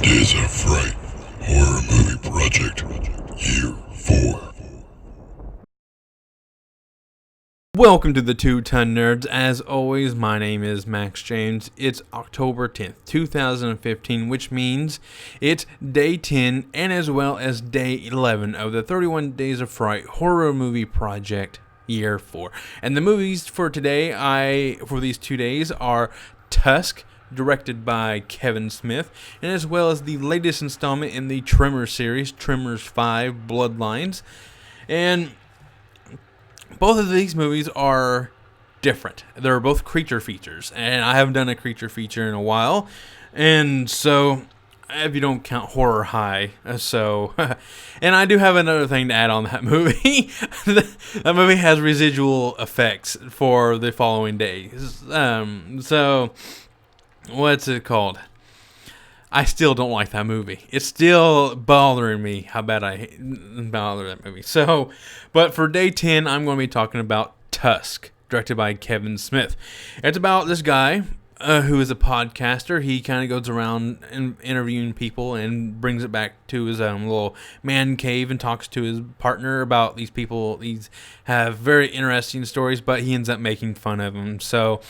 Days of Fright Horror Movie Project, Year 4. Welcome to the Two-Ton Nerds. As always, my name is Max James. It's October 10th, 2015, which means it's day 10 and as well as day 11 of the 31 Days of Fright Horror Movie Project, Year 4. And the movies for today, for these 2 days, are Tusk, directed by Kevin Smith, and as well as the latest installment in the Tremors series, Tremors 5, Bloodlines. And both of these movies are different. They're both creature features, and I haven't done a creature feature in a while. And so, if you don't count Horror High, and I do have another thing to add on that movie. That movie has residual effects for the following days. What's it called? I still don't like that movie. It's still bothering me how bad I bother that movie. So, but for day 10, I'm going to be talking about Tusk, directed by Kevin Smith. It's about this guy who is a podcaster. He kind of goes around interviewing people and brings it back to his little man cave and talks to his partner about these people. These have very interesting stories, but he ends up making fun of them. So,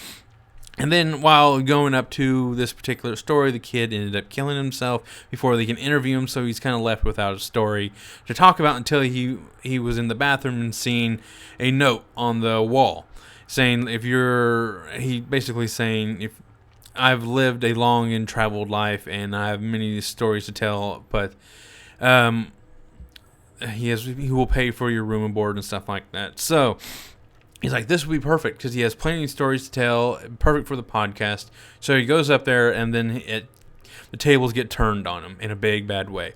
and then while going up to this particular story, the kid ended up killing himself before they can interview him, so he's kind of left without a story to talk about until he was in the bathroom and seeing a note on the wall saying, if I've lived a long and traveled life and I have many stories to tell, but he will pay for your room and board and stuff like that. So he's like, this would be perfect because he has plenty of stories to tell, perfect for the podcast. So he goes up there, and then the tables get turned on him in a big, bad way.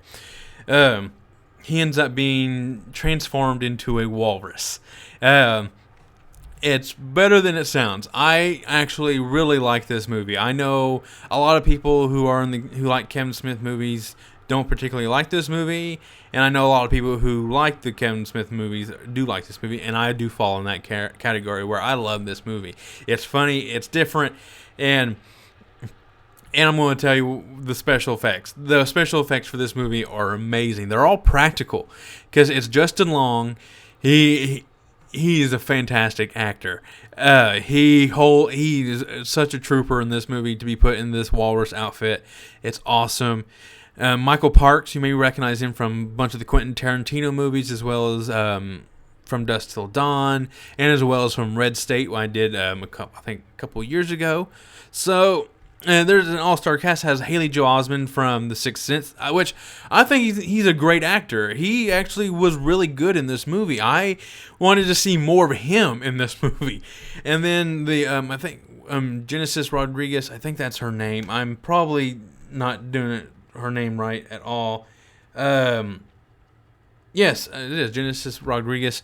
He ends up being transformed into a walrus. It's better than it sounds. I actually really like this movie. I know a lot of people who like Kevin Smith movies don't particularly like this movie, and I know a lot of people who like the Kevin Smith movies do like this movie, and I do fall in that category where I love this movie. It's funny, it's different, and I'm going to tell you the special effects. The special effects for this movie are amazing. They're all practical because it's Justin Long. He is a fantastic actor. He is such a trooper in this movie to be put in this walrus outfit. It's awesome. Michael Parks, you may recognize him from a bunch of the Quentin Tarantino movies, as well as from Dusk Till Dawn, and as well as from Red State, what I did a couple of years ago. So there's an all-star cast. It has Haley Joel Osment from The Sixth Sense, which I think he's a great actor. He actually was really good in this movie. I wanted to see more of him in this movie. And then Genesis Rodriguez, I think that's her name. I'm probably not doing her name right at all. Yes, it is Genesis Rodriguez.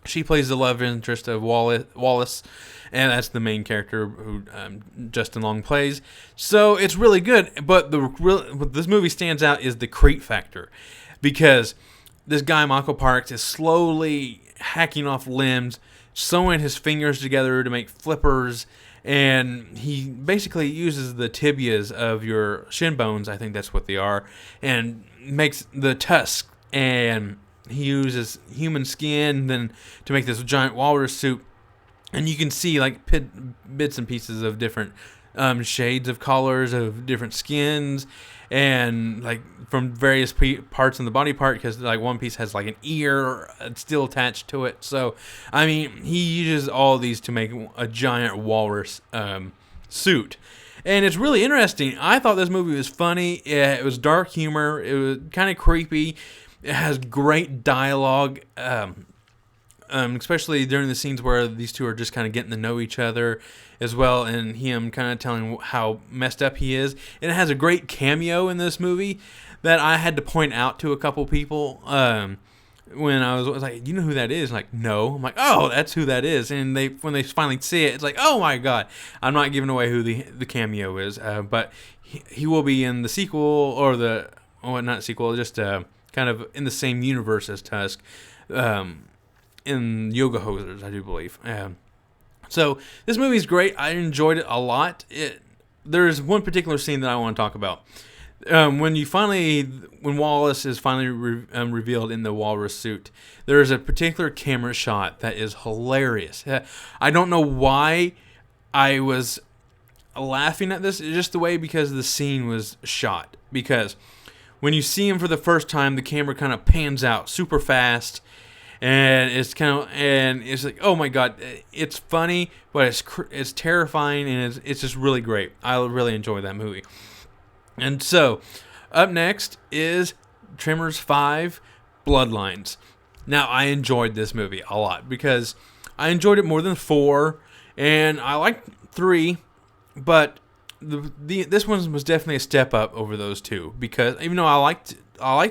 She plays the love interest of Wallace, and that's the main character who Justin Long plays. So it's really good, but what this movie stands out is the creep factor, because this guy Michael Parks is slowly hacking off limbs, sewing his fingers together to make flippers, and he basically uses the tibias of your shin bones, I think that's what they are, and makes the tusk, and he uses human skin then to make this giant walrus suit. And you can see like bits and pieces of different shades of colors of different skins, and like from various parts in the body part, because like one piece has like an ear still attached to it. So I mean, he uses all of these to make a giant walrus suit, and it's really interesting. I thought this movie was funny. It was dark humor. It was kind of creepy. It has great dialogue. Especially during the scenes where these two are just kind of getting to know each other as well, and him kind of telling how messed up he is. And it has a great cameo in this movie that I had to point out to a couple people when I was like, you know who that is? Like, no. I'm like, oh, that's who that is. And when they finally see it, it's like, oh my God. I'm not giving away who the cameo is, but he will be in the sequel, or not sequel, just kind of in the same universe as Tusk. In Yoga Hosers, I do believe. So this movie's great. I enjoyed it a lot. There's one particular scene that I want to talk about. When Wallace is finally revealed in the walrus suit, there is a particular camera shot that is hilarious. I don't know why I was laughing at this, just the way because the scene was shot. Because when you see him for the first time, the camera kind of pans out super fast, and it's like, oh my god, it's funny, but it's terrifying, and it's just really great. I really enjoy that movie. And so, up next is Tremors 5, Bloodlines. Now, I enjoyed this movie a lot because I enjoyed it more than 4, and I liked 3, but this one was definitely a step up over those two, because even though I like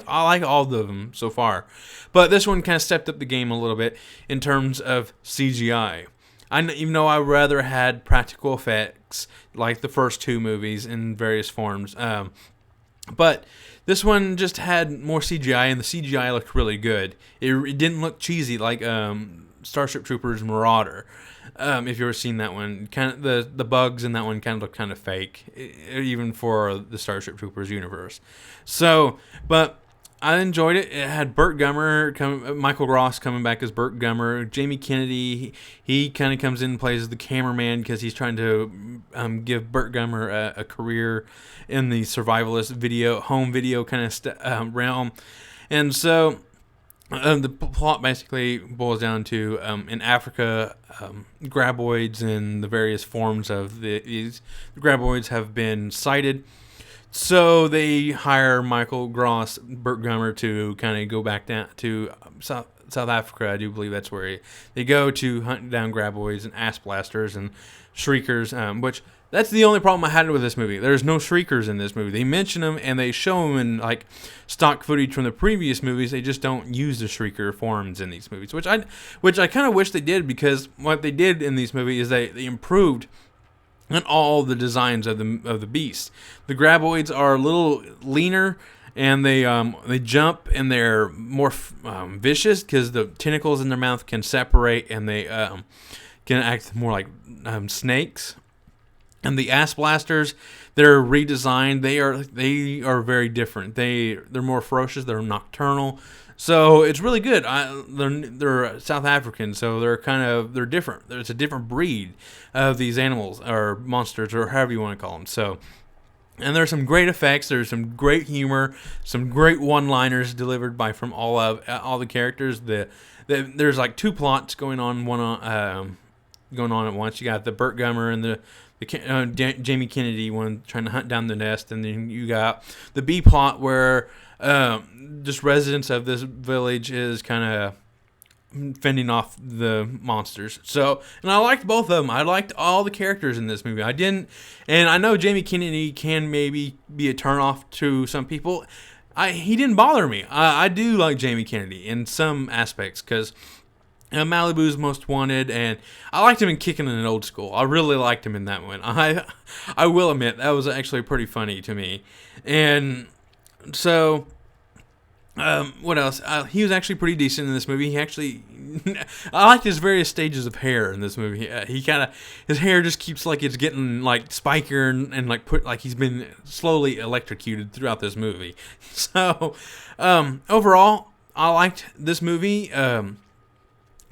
all of them so far, but this one kind of stepped up the game a little bit in terms of CGI. Even though I rather had practical effects like the first two movies in various forms, but this one just had more CGI, and the CGI looked really good. It didn't look cheesy like Starship Troopers Marauder. If you've ever seen that one, kind of the bugs in that one kind of look kind of fake, even for the Starship Troopers universe. So, but I enjoyed it. It had Burt Gummer, Michael Ross coming back as Burt Gummer. Jamie Kennedy, he kind of comes in and plays the cameraman because he's trying to give Burt Gummer a career in the survivalist home video kind of realm. And so the plot basically boils down to in Africa, graboids and the various forms of these graboids have been sighted. So they hire Michael Gross, Burt Gummer, to kind of go back down to South Africa. I do believe that's where they go to hunt down graboids and ass blasters and shriekers, which that's the only problem I had with this movie. There's no shriekers in this movie. They mention them and they show them in like stock footage from the previous movies. They just don't use the shrieker forms in these movies, which I kind of wish they did, because what they did in these movies is they improved and all the designs of the beast. The graboids are a little leaner, and they jump, and they're more vicious because the tentacles in their mouth can separate, and they can act more like snakes. And the ass blasters, they're redesigned. They are very different. They're more ferocious. They're nocturnal. So it's really good. They're South African, so they're different. It's a different breed of these animals or monsters or however you want to call them. So, and there's some great effects. There's some great humor, some great one-liners delivered from all the characters. There's like two plots going on at once. You got the Burt Gummer and the Jamie Kennedy one trying to hunt down the nest, and then you got the B plot where just residents of this village is kind of fending off the monsters. So, and I liked both of them. I liked all the characters in this movie. And I know Jamie Kennedy can maybe be a turnoff to some people. He didn't bother me. I do like Jamie Kennedy in some aspects, because Malibu's Most Wanted, and I liked him in Kicking in an Old School. I really liked him in that one. I will admit that was actually pretty funny to me. And so, what else? He was actually pretty decent in this movie. I liked his various stages of hair in this movie. His hair just keeps like it's getting like spikier and like he's been slowly electrocuted throughout this movie. So, overall, I liked this movie.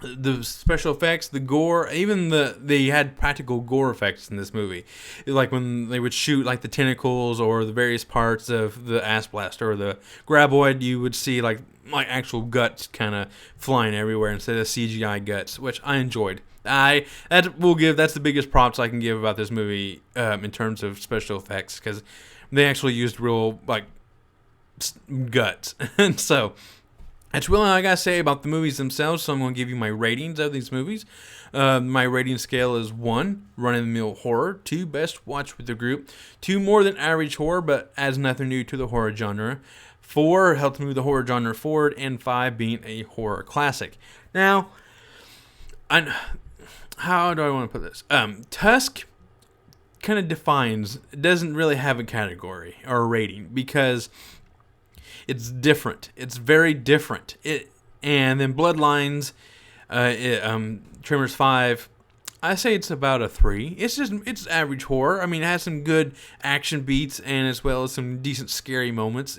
The special effects, the gore, even they had practical gore effects in this movie. Like when they would shoot like the tentacles or the various parts of the ass blaster or the graboid, you would see like actual guts kind of flying everywhere instead of CGI guts, which I enjoyed. That's the biggest props I can give about this movie in terms of special effects, because they actually used real like guts. And so that's really all I gotta say about the movies themselves. So I'm gonna give you my ratings of these movies. My rating scale is 1, run-of-the-mill horror; 2, best watch with the group; 2, more than average horror but adds nothing new to the horror genre; 4, helps move the horror genre forward; and 5, being a horror classic. Now, how do I want to put this? Tusk kind of doesn't really have a category or a rating, because it's different. It's very different. And then Bloodlines, Tremors 5, I say it's about a 3. It's average horror. I mean, it has some good action beats and as well as some decent scary moments.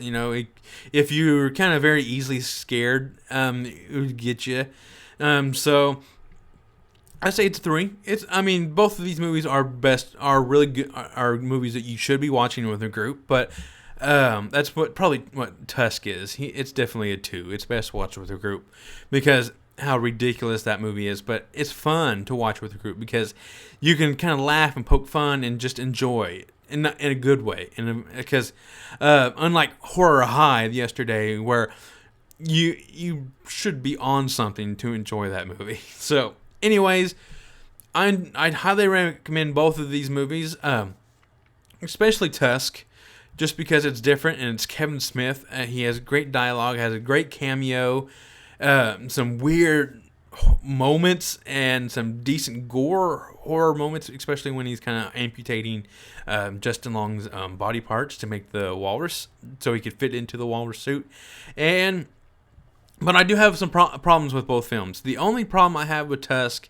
If you're kind of very easily scared, it would get you. So I say it's a 3. Both of these movies are really good, are movies that you should be watching with a group. But that's probably what Tusk is. It's definitely a 2. It's best watched with a group because how ridiculous that movie is, but it's fun to watch with a group because you can kind of laugh and poke fun and just enjoy it in a good way. Because unlike Horror High yesterday, where you should be on something to enjoy that movie. So, anyways, I'd highly recommend both of these movies, especially Tusk, just because it's different and it's Kevin Smith. He has great dialogue, has a great cameo. Some weird moments and some decent horror moments, especially when he's kind of amputating Justin Long's body parts to make the walrus so he could fit into the walrus suit. But I do have some problems with both films. The only problem I have with Tusk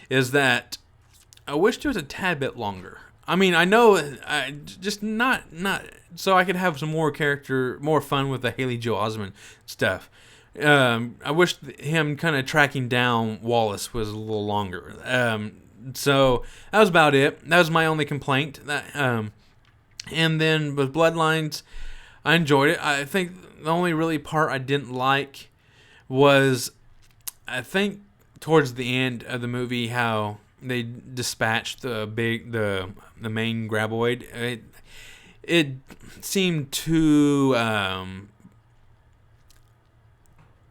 is that I wish it was a tad bit longer. I mean, I know, just not so I could have some more fun with the Haley Joel Osment stuff. I wish him kind of tracking down Wallace was a little longer. So that was about it. That was my only complaint. And then with Bloodlines, I enjoyed it. I think the only really part I didn't like was, I think towards the end of the movie, how they dispatched the main graboid. It seemed too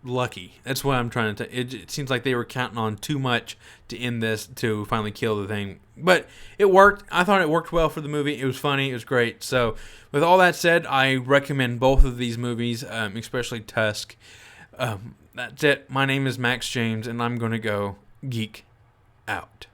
lucky. That's what I'm trying to. It seems like they were counting on too much to end this to finally kill the thing. But it worked. I thought it worked well for the movie. It was funny. It was great. So with all that said, I recommend both of these movies, especially Tusk. That's it. My name is Max James, and I'm going to go geek out.